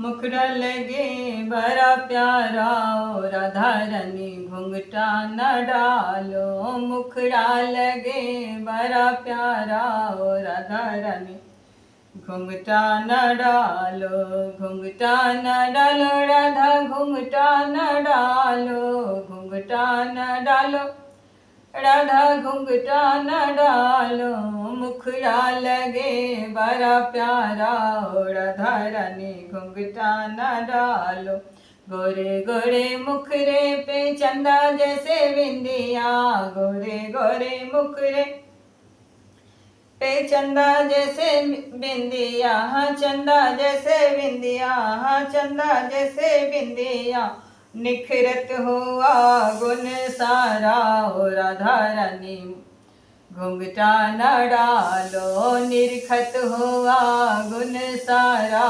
मुखड़ा लगे बड़ा प्यारा ओ राधा रानी घूंघटा न डालो। मुखड़ा लगे बड़ा प्यारा ओ राधा रानी घूंघटा न डालो। घूंघटा न डालो राधा घूंघटा न डालो। घूंघटा न डालो राधा घूंघटा न डालो। मुखड़ा लगे बड़ा प्यारा ओ राधा रानी घूंघटा न डालो। गोरे गोरे मुखरे पे चंदा जैसे बिंदिया। गोरे गोरे मुखरे पे चंदा जैसे बिंदिया। हाँ चंदा जैसे बिंदिया। हाँ चंदा जैसे बिंदिया। निखरत हुआ गुण सारा ओ राधा रानी घूंघटा न डालो। निरखत हुआ गुण सारा।